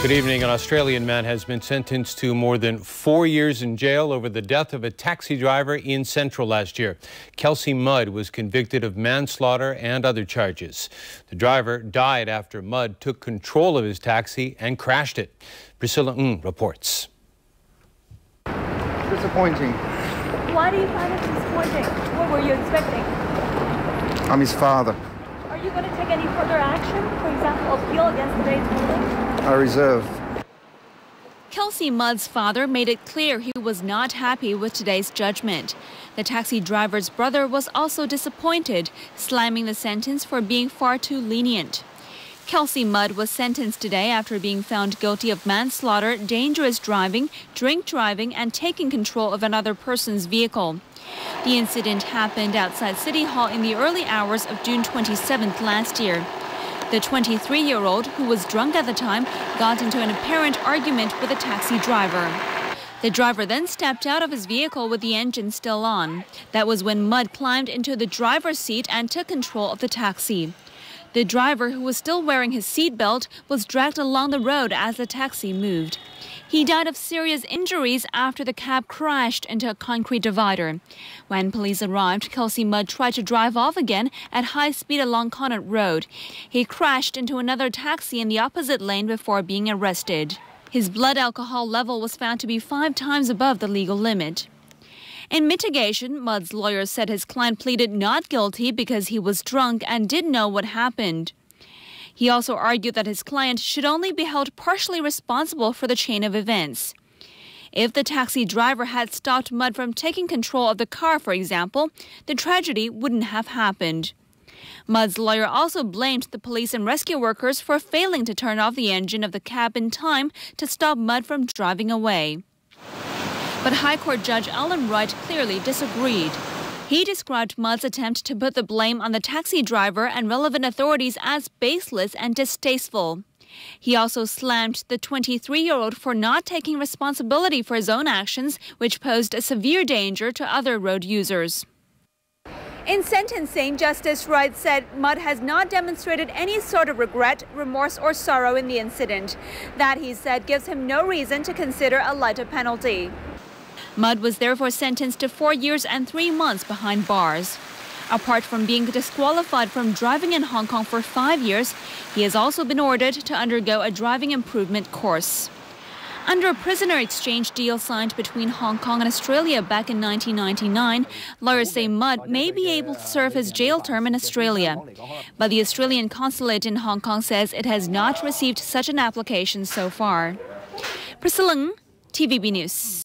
Good evening. An Australian man has been sentenced to more than 4 years in jail over the death of a taxi driver in Central last year. Kelsey Mudd was convicted of manslaughter and other charges. The driver died after Mudd took control of his taxi and crashed it. Priscilla Ng reports. Disappointing. Why do you find it disappointing? What were you expecting? I'm his father. Are you going to take any further action? For example, appeal against today's ruling? I reserve. Kelsey Mudd's father made it clear he was not happy with today's judgment. The taxi driver's brother was also disappointed, slamming the sentence for being far too lenient. Kelsey Mudd was sentenced today after being found guilty of manslaughter, dangerous driving, drink driving, and taking control of another person's vehicle. The incident happened outside City Hall in the early hours of June 27th last year. The 23-year-old, who was drunk at the time, got into an apparent argument with a taxi driver. The driver then stepped out of his vehicle with the engine still on. That was when Mudd climbed into the driver's seat and took control of the taxi. The driver, who was still wearing his seatbelt, was dragged along the road as the taxi moved. He died of serious injuries after the cab crashed into a concrete divider. When police arrived, Kelsey Mudd tried to drive off again at high speed along Connaught Road. He crashed into another taxi in the opposite lane before being arrested. His blood alcohol level was found to be 5 times above the legal limit. In mitigation, Mudd's lawyer said his client pleaded not guilty because he was drunk and didn't know what happened. He also argued that his client should only be held partially responsible for the chain of events. If the taxi driver had stopped Mudd from taking control of the car, for example, the tragedy wouldn't have happened. Mudd's lawyer also blamed the police and rescue workers for failing to turn off the engine of the cab in time to stop Mudd from driving away. But High Court Judge Alan Wright clearly disagreed. He described Mudd's attempt to put the blame on the taxi driver and relevant authorities as baseless and distasteful. He also slammed the 23-year-old for not taking responsibility for his own actions, which posed a severe danger to other road users. In sentencing, Justice Wright said Mudd has not demonstrated any sort of regret, remorse or sorrow in the incident. That, he said, gives him no reason to consider a lighter penalty. Mudd was therefore sentenced to 4 years and 3 months behind bars. Apart from being disqualified from driving in Hong Kong for 5 years, he has also been ordered to undergo a driving improvement course. Under a prisoner exchange deal signed between Hong Kong and Australia back in 1999, lawyers say Mudd may be able to serve his jail term in Australia. But the Australian consulate in Hong Kong says it has not received such an application so far. Priscilla Ng, TVB News.